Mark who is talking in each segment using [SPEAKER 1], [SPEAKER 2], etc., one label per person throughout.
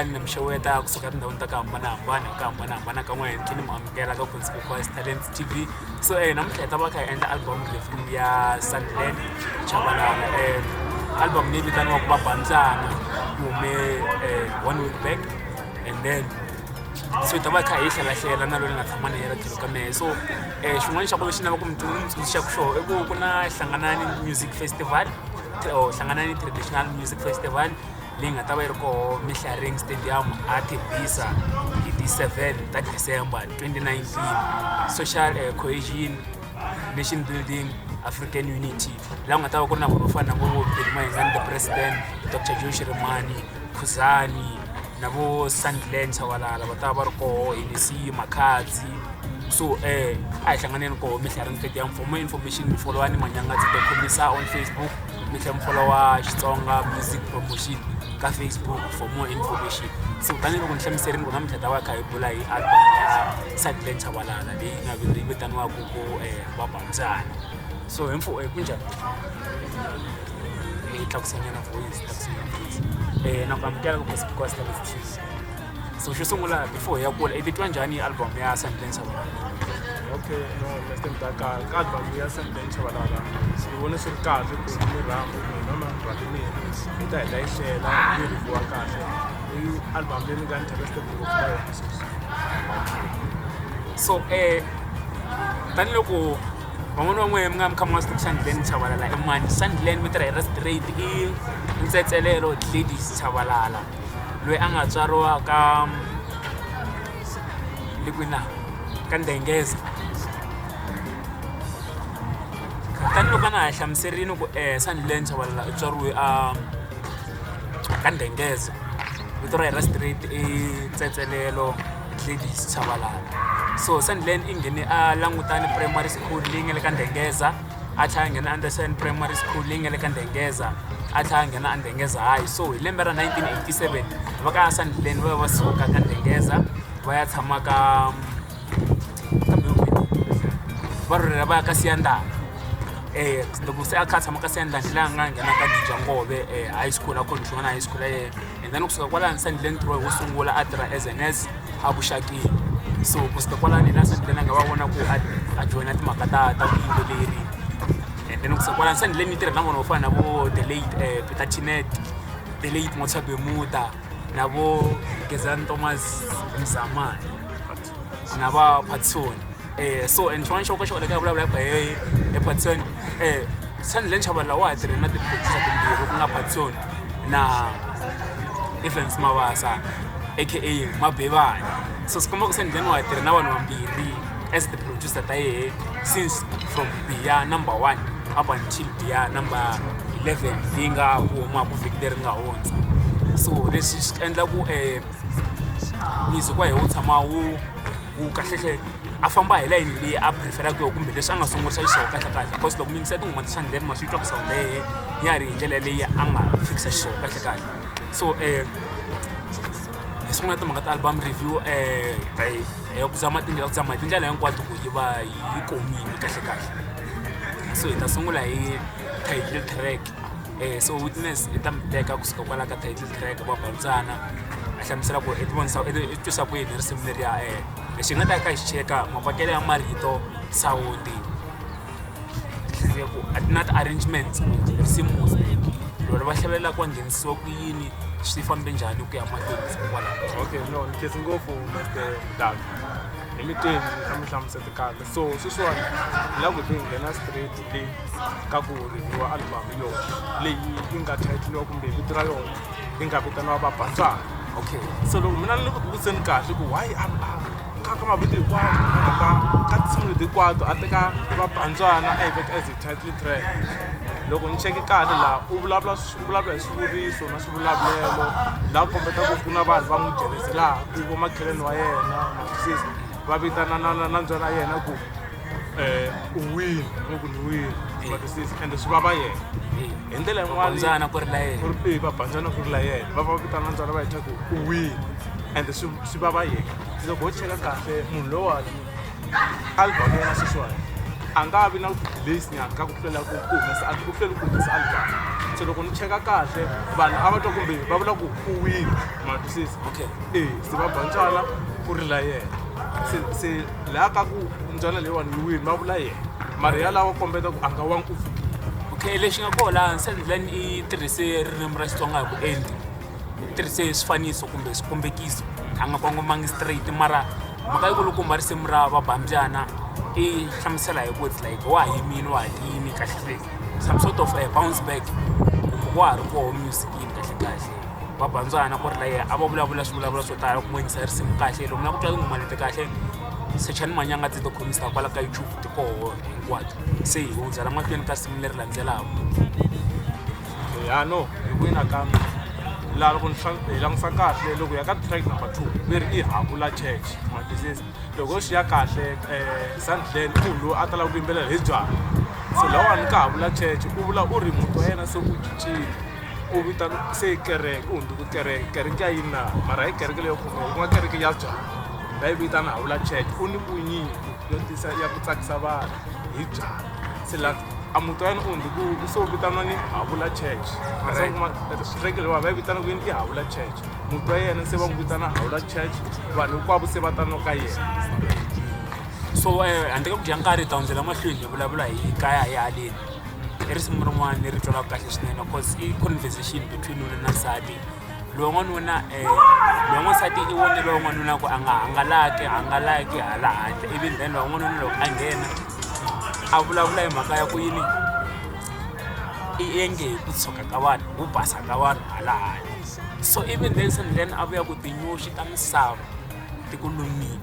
[SPEAKER 1] lani namshoweta kusuka tindhawini ta ku hambanahambana ka n'we henhla ni muamukela ka Consequence Talents TV. So namuntlha hi ta va kha hi endla album review ya Sunglen Chabalala. Album leyi vitaniwaka Mbyana yi hume 1 week back, and then so hi ta va kha hi hlelahlela na loyi nga tshama na yena tlhelo ka mehe. So xin'wana xa ku lexi ni lava ku mi tsundzuxa xona i ku na Hlanganani Music Festival, Hlanganani Traditional Music Festival leyi nga ta va yi ri koho Mehlareng Stadium a Tembisa hi ti 7 ta December 2019. Social cohesion, nation building, African unity, laha ku nga ta va ku ri na vanhu vo fana na vo Mbyana the president, Dr. Josh Remani, Khuzani na vo Sunglen Chabalala va ta va ri koho, NC Makhadzi. So a hi hlanganeni koho Mehlareng Stadium. For more information followani Manyangadzi the Khomisa on Facebook, mi tlhela mi followa Xitsonga Music Promotion ka Facebook for more information. So tanihiloko ni hlamuserile ku namuntlha hi ta va kha hi bula hi album ya Sunglen Chabalala leyi vitaniwaka ku Mbyana. So kunjhani? Hi tlakusanyana voice na ku amukela ka Consequence Talents TV. So xo sungula before hi ya kula i titwa njhani album ya Sunglen Chabalala?
[SPEAKER 2] Okay, no, Mr. Mtaka, album ya Sunglen Chabalala ni vona swi ri kahle ku ni rhambo na manghwati mina hi ta hi hlela yi review kahle. I album leyi ni nga interested ngopfu ka yona sweswi.
[SPEAKER 1] So tanihiloko van'wana va n'wehe mi nga mi kha mi nga swi tivi Sunglen Chabalala i mani. Sunglen mi tirha hi ra straight i Ntsetselelo Gladys Chabalala loyi a nga tswariwa ka likwina ka Ndengeza. Tanihiloko a na ha hlamuserile ku Sunglen Chabalala i tswariwe ka Ndengeza, vito ra hi ra straight i Ntsetselelo Gladys Chabalala. So Sunglen i nghene a Langutani Primary School leyi nga le ka Ndengeza, a tlhela a nghena Anderson Primary School leyi nga le ka Ndengeza, a tlhela a nghena a Ndengeza High. So hi lembe ra 1987 va ka Sunglen va suka ka Ndengeza va ya tshama ka va rhurhela va ya ka Siyandani. Loko se a kha a tshama ka Siyandani laha nga nghena ka Dijangove high school, a khona high school ya yena. And then kusuka kwalani Sunglen wo sungula a tirha as a nurse a Vuxakeni. So kusuka kwalani na Sunglen a nga va vona ku a joyina timhaka ta vuyimbeleri. And then kusuka kwalani Sunglen yi tirha na vanhu vo fana na vo the late Peter Chinet, the late Motshabe Muta na vo Gezani Thomas Mzamani na va Patson. So and xin'wana xo ka xo leka vulavula hi Patson, Sunglen Chabalala wa ha tirhe na ti-producer timbirhi ku nga Patson na Evans Mabasa aka Mabevani. So swi komba ku Sunglen wa ha tirhe na vanhu vambirhi as the producer ta yehe since from Biya number 1 up until Biya number 11 leyi nga huma ku vhiki leri nga hundza. So leswi swi endla ku music wa yehe wu tshama wu kahlehle a famba hi layini leyi a preferaka yona kumbe leswi a nga sungurisa xiswona kahlekahle, because loko mi yingisa tinghoma ta Sunglen ma swi twa ku sound ya yehe ya ri hi ndlela leyi a nga fikisa xiswona kahlekahle. So hi sungula timhaka ta album review hi ku zama hi tindlela hinkwato ku yi va yi komile kahlekahle. So hi ta sungula hi title track. So Witness i ta mi teka kusuka kwala ka title track Mbyana a hlamusela ku i twisa ku yini risimu leriya. Lexi hi nga ta ka hi xi cheka mavakelo ya marito, sound, a ti na ti-arrangements, risimu loko va hlavelela ku nghenisiwa ku yini, swi fambe njhani ku ya mahlweni kwalaho.
[SPEAKER 2] Okay, no, ni khensa ngopfu Mr. Mtaka hi mi tweni ka mi hlamusete kahle. So sweswiwani hi lava ku hi nghena straight le ka ku review album leyi yi nga title kumbe vito ra yona yi nga vitaniwa Mbyana.
[SPEAKER 1] Okay,
[SPEAKER 2] so loko mina ni le ku vutiseni kahle ku why ka mavito hinkwawo ka tinsimu leti hinkwato a teka Mbyana a yi veka as a title track. Loko ni cheke kahle laha u vulavula hi swivuriso na swivulavulelo laha kombetaka ku na vanhu va n'wi jeleselaka vo makheleni wa yena masisi va vitana na Mbyana ya yena ku u win ku ni win masisi ende swi vava yena hi ndlela yin'wana
[SPEAKER 1] Mbyana ku ri la yena
[SPEAKER 2] Mbyana ku ri la yena va vitana Mbyana va heta ku u win ende swi vava yena. Loko ho cheka kahle munhu loyiwani album ya yena sweswiwani a nga vi na delays nyana ka ku hlwela ku humesa a ku hlwela ku humesa album so loko ni cheka kahle vanhu a va twa kumbe va vula ku u win ma twisisa se va Mbyana ku rila yena se laha ka ku Mbyana leyiwani yi win va vula yena mara ya lava kombeta ku a nga wangi ku
[SPEAKER 1] okay lexi nga koho laha Sunglen i tirhise ririmi ra Xitsonga hi vuenti i tirhise swifaniso kumbe swikombekiso a nga kongomangi straight mara mhaka yi kulukumba risimu ra Vaba Mbyana i hlamusela hi ku it's like wa ha yimini wa ha tiyini kahle some sort of a bounce back wa ha ri koho musicini kahle Vaba Mbyana ku ri la yena a va vulavula swivulavulo swo tala ku n'winisa risimu kahle loko na ku twa tinghoma leti kahle sechani manyanga ndzi to khomisa kwala ka YouTube ti koho hinkwato se hi hundzela mahlweni ka risimu leri landzelaka
[SPEAKER 2] no hi ku nakambe laha loko hi langutisa kahle loko ya ka track number 2 leri i Havula Church ma twisisa loko xi ya kahle Sunglen munhu loyi a talaka ku yimbelela hi byala so lawani ka Havula Church u vula u ri muti wa yena se u cincile u vitana se kereke u hundzuku kereke ya yina mara hi kereke leyo ku nga kereke ya byala va yi vitana Havula Church u ni vunyingi yo tisa ya ku tsakisa vanhu hi byala se la a muti wa yena u hundzuku se u vitana ni Havula Church kereke leyiwa va yi vitana ku yini i Havula Church muti wa yena se va n'wi vitana Havula Church vanhu hinkwavo se va tano ka yena
[SPEAKER 1] so handle ka ku dya nkarhi hi ta hundzela mahlweni hi vulavula hi kaya hi haleni i risimu rin'wana leri twalaka kahle swinene cause i conversation between nuna na nsati loyi n'wansati i vone loyi n'wanuna ku a nga hangalaki hala handle ivi then loyi n'wanuna loko a nghena a vulavula hi mhaka ya ku yini i enge hi ku tshoka ka vanhu ku basa ka vanhu hala handle so even then Sunglen a vuya ku tinyoxi ta misava ti ku lumile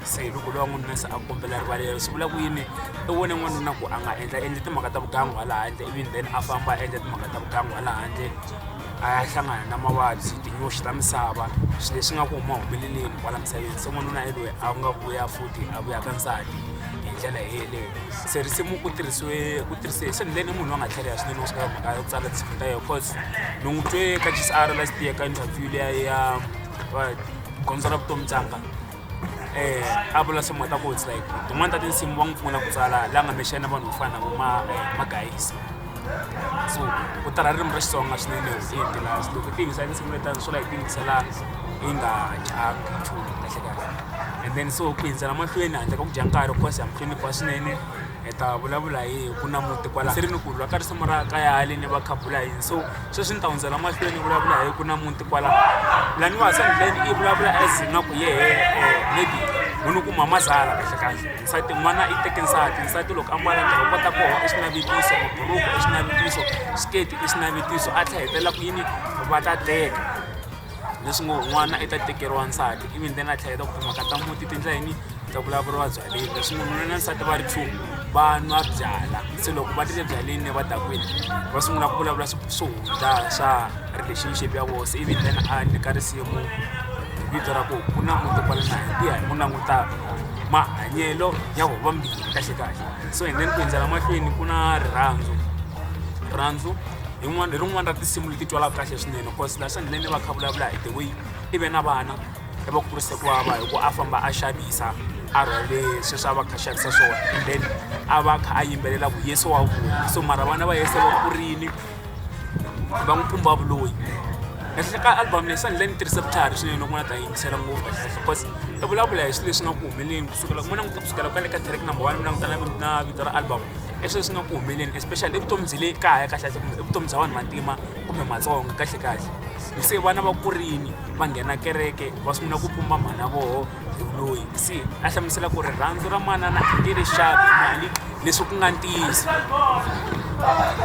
[SPEAKER 1] se loko loyi n'wanuna se a kombela rivalelo swi vula ku yini i vone n'wanuna ku a nga endla timhaka ta vugangu hala handle even then a famba a endla timhaka ta vugangu hala handle a ya hlangana na mavabyi tinyoxi ta misava swilo leswi nga ku huma humeleleni kwala misaveni se n'wanuna i loyi a nga vuya futhi a vuya ka nsati hi ndlela yeleyo se risimu ku tirhise Sunglen i munhu loyi a nga tlhariha swinene swi ka mhaka ya ku tsala tinsimu ta yena cause ni n'wi twe ka GSR last year ka interview leya ya gondzo ra vutomi tsanga a vula swin'we ta ku it's like tin'wana ta tinsimu va n'wi pfuna ku tsala laha nga mexana vanhu vo fana na vo magayisi so ku tala ririmi ra Xitsonga swinene hi vuenti laha loko ti yingisela tinsimu letani swo la hi ti yingisela yi nga dyanga nchumu kahle and then so ku hindzela mahlweni handle ka ku dya nkarhi cause hamhlonipha swinene hi ta vulavula hi ku na muti kwala se ri ni ku lwa ka risimu ra kaya haleni va khabula yini so sweswi ni ta hundzela mahlweni vulavula hi ku na muti kwala laniwa Sunglen i vulavula as nga ku maybe munhu ku mamazala kahle nsati n'wana i teke nsati loko ambala ntirho kota koho i xinavetiso maburuku i xinavetiso skate i xinavetiso a tlhela ku yini va ta teka leswi ngo n'wana i ta tekeriwa nsati even then a tlhela ku timhaka ta muti tindlela yini ta vulavuriwa byaleni leswi munhu na nsati va ri two va nwa byala se loko va tile byaleni va dakwini va sungula ku vulavula swo hundza swa relationship ya vona se even then a nyika risimu vito ra ku ku na muti kwala na hi hi ku languta mahanyelo ya vo vambirhi kahle so and then ku hindzela mahlweni ku na rirhandzu hi rin'wana ra tinsimu leti twalaka kahle swinene cause laha Sunglen va kha vulavula hi the way i ve na vana i va kurise ku vava hi ku a famba a xavisa a rhwale sweswi a va kha xavisa swona and then a va kha a yimbelela ku Yesu wa vula so mara vana va Yesu va kurini va n'wi pumba vuloyi ehenhla ka album leyi Sunglen tirhisa vutlhari swinene loko n'wana ta yingisela ngopfu kahle because i vulavula hi swilo leswi nga ku humeleni kusukela kwale ka track number 1 mi langutana na vito ra album i swilo leswi nga ku humeleni especially evutomi bya le kaya kahle evutomi bya vanhu vantima kumbe matsonga kahle se vana va kurini va nghena kereke va sungula ku pumba mhana voho hi vuloyi se a hlamusela ku rirhandzu ra manana i tirixaka mali leswi ku nga ntiyiso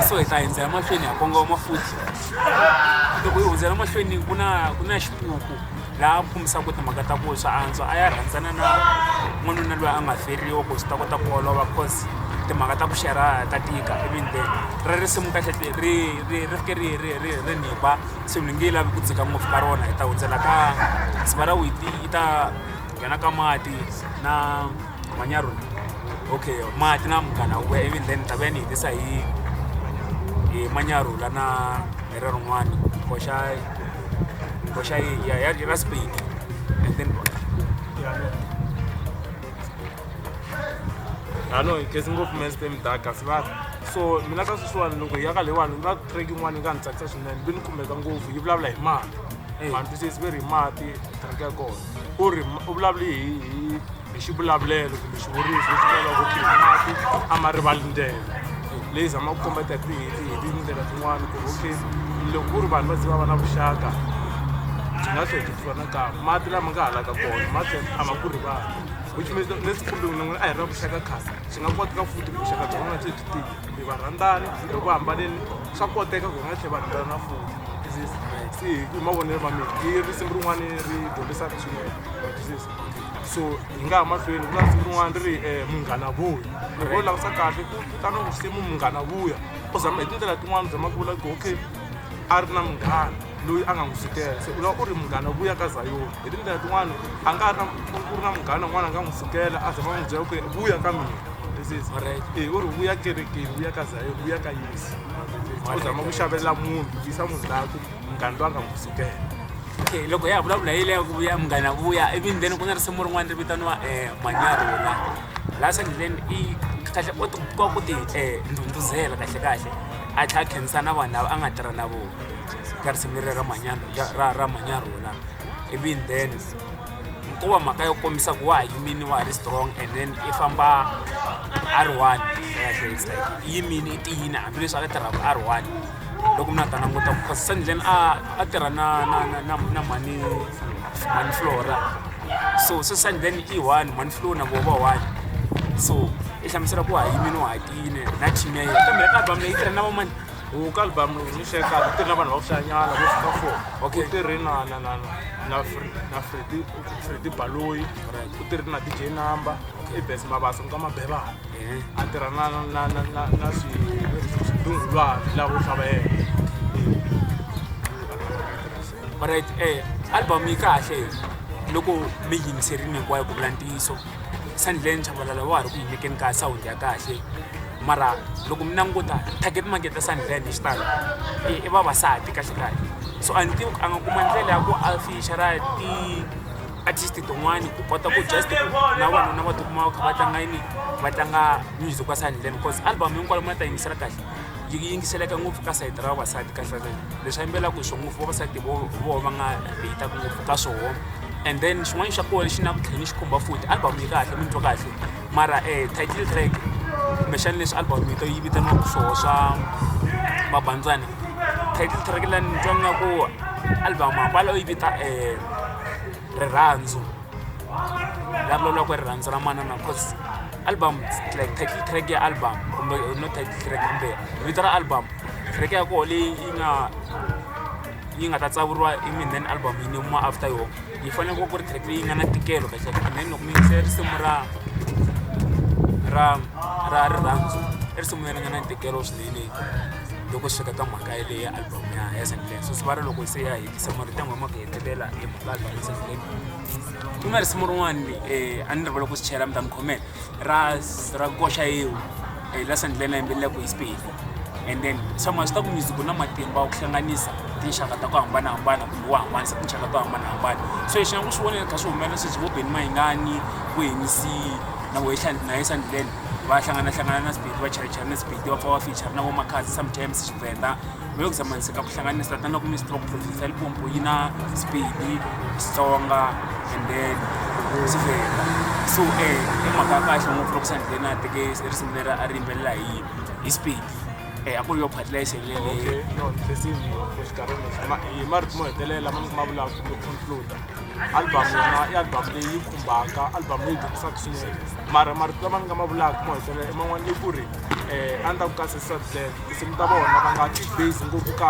[SPEAKER 1] so hi ta hindzela mahlweni ha kongoma futhi loko hi hundzela mahlweni ku na xipuku laha kumisaka timhaka ta ku swa antswa a ya rhandzana na n'wanuna loyi a nga feriwa ku swi ta kota ku olova cause timhaka ta ku xera ta tika even then ra risimu kahle ri fike ri niba se ni nge lavi ku dzika ngopfu ka rona hi ta hundzela ka siva ra witi yi ta nghena ka mati na manyarula okay mati na Mbyana we even then ta ve ni hitisa hi manyarula na leri rin'wana ngoxa ya ra Spain and then
[SPEAKER 2] no ngezi ngopfu men's time dark asivati so mina ka sweswiwani loko hi ya ka leyiwani na track yin'wana yi nga ni tsakisa swinene ni khumbeka ngopfu yi vulavula hi mati vanhu twisisi ve ri hi mati track ya kona u ri u vulavuli hi xivulavulelo kumbe xivuriso lexi vulavulaka ku hi mati a ma rivali ndlela leyi zamaka ku kombeta hi tindlela tin'wana ku ri okay loko ku ri vanhu va ze va va na vuxaka byi nga hleketiwa nakambe mati lama nga halaka kona mati a ma ku rivali which means leswi kumbe n'wina a hi ri na vuxaka khale swi nga koteka futhi vuxaka bya n'wina byi tiya mi va rhandzani loko va hambanini swa koteka ku hi nga tlhela va rhandzana futhi se hi mavonelo ma mina i risimu rin'wana ri dyondzisaka swinene so hi nga ha mahlweni ku na risimu rin'wana ri ri munghana vuya loko u langutisa kahle ku vitana risimu munghana vuya u zama hi tindlela tin'wana u zama ku vula ku okay a ri na munghana loyi a nga n'wi sukela se u lava u ri munghana vuya ka zayoni hi tindlela tin'wana a nga ri na ku ri na munghana n'wana a nga n'wi sukela a zama n'wi byela ku vuya ka mina u ri vuya kerekeni vuya ka zayoni vuya ka yesu u zama ku xavela munhu yisa munhu laha ku munghana loyi a nga n'wi sukela
[SPEAKER 1] okay loko ya vulavula hi leyo ku vuya munghana vuya even then ku na risimu rin'wana ri vitaniwa manyaro la Sunglen i kahle u tikuma ku ti ndhundhuzela kahle a tlha khensa na vanhu lava a nga tirha na vona ka risimu leri ra manyaro even then ku va mhaka yo kombisa ku wa ha yimini wa ha ri strong and then i famba R1 yimini i tiyini hambileswi a ka tirhaka R1 loko mina ta languta because Sunglen a tirha na mani Flora so Sunglen i 1 mani Flora na vova 1 so i hlamusela ku ha yimini wa ha tiyini na team ya yena kambe ka album leyi tirha na vamani
[SPEAKER 2] ka album lowu ni xeka ku tirhi na vanhu va ku hlayanyana vo fika 4 ku tirhi na Freddy Baloyi ku tirhi na DJ Number i Best Mabasa ka mabebana a tirha na swidungulwana lavo xava yena
[SPEAKER 1] alright album yi kahle loko mi yingiserile hinkwayo ku vula ntiyiso Sunglen Chabalala wa ha ri ku yimekeni ka sound ya kahle mara loko mi languta target market ya Sunglen hi xitalo i vavasati kahle so a ni tivi a nga kuma ndlela ya ku a feature ti-artist tin'wana ku kota ku just na vanhu va tikuma va kha va tlanga yini va tlanga music wa Sunglen because album hinkwayo mi ta yingisela kahle yi yingiseleka ngopfu ka sayiti ra vavasati kahle leswi yimbelaka hi swo ngopfu vavasati vo va nga heyitaka ngopfu ka swoho and then xin'wana xa kona xi na ku tlhela xi khumba futhi album yi kahle mi twa kahle mara title track kumbexani leswi album yi vitaniwaka swoho swa mabandzwana title track la ni twa ngaku album hambala yi vita rirhandzu la vulavulaka rirhandzu ra manana cause album like title track ya album kumbe no title track kumbe vito ra album track ya kona leyi yi nga ta tsavuriwa then album yi nemiwa after yo yi fanele ku ri track leyi nga na tikelo kahle and then loko mi yingisela risimu ra rirhandzu i risimu leri nga na ntikelo swinene loko swi fika ka mhaka leyi ya album ya Sunglen so swi va ri loko se ya hetisa marito ma ku hetelela hi mhaka album ya Sunglen ku na risimu rin'wana a ni rivele ku swi chela mi ta ni khomela ra koxa yewu la Sunglen a yimbelelaka hi Spade and then swi ta ku music na matimba wa ku hlanganisa tinxaka ta ku hambanahambana kumbe wo hambanisa tinxaka to hambanahambana so lexi nga ku swi vonela kha swi humelela sweswi vo Benny Mayingani vo Henisi na vo Sunglen va hlangana na Spade va chayachana na Spade va pfa va feature na vo Makhadzi sometimes Xivenda va le ku zamaniseka ku hlanganisa tana ku Mr. Professor Limpopo yi na Spade Xitsonga and then Xivenda so i mhaka kahle ngopfu loko Sunglen a teke risimu leri a ri yimbelela hi Spade a ku ri yo phatlisa
[SPEAKER 2] okay no leswi hi marito mo hetelela ma vulaka ku conclude album i album leyi khumbaka album leyi dyondzisaka swinene mara marito lama ni nga ma vulaka mo hetelela i man'wana leyi ku ri a ni ta ku kasi Sunglen tinsimu ta vona va nga ti-base ngopfu ka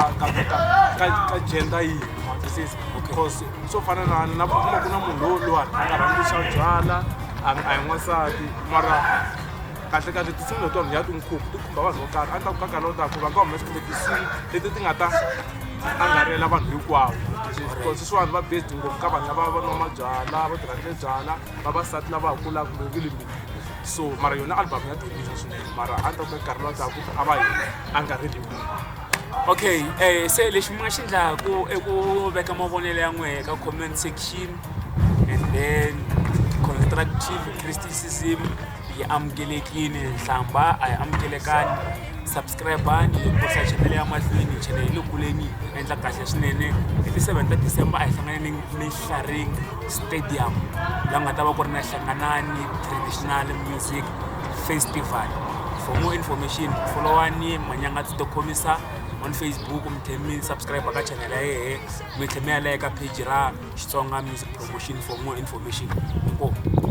[SPEAKER 2] gender yihi matwisisi because swo fana na kuma ku na munhu loyiwani a nga rhandzi xa byala a hi n'wansati mara kahle tinsimu letona ya tinkhumbi ti khumba vanhu vo karhi a ni ta ku kakalawo ta ku va nga humesa kumbe tinsimu leti ti nga ta angarhela vanhu hinkwavo because sweswiwani va based ngopfu ka vanhu lava va nwa mabyala va tirhandle byala vavasati lava ha kulaka kumbe vilimini so mara yona album ya dyondzisa swinene mara a ni ta ku nkarhi lowa ta ku a va hi angarheli
[SPEAKER 1] okay se lexi mi nga xi endlaku i ku veka mavonelo ya n'wehe ka comment section and then constructive criticism yi amukelekile nhlamba a yi amukelekani subscribe-ani hi kosa channel ya mahlweni channel yi le kuleni endla kahle swinene hi ti 7 ta December a hi hlangane ni Hlaring Stadium laha nga ta va ku ri na Hlanganani Traditional Music Festival. For more information followani Manyanga Titokhomisa on Facebook, mi subscribe ka channel ya yehe mi tlhela mi ya like ka page ra Xitsonga Music Promotion for more information. Inkomu.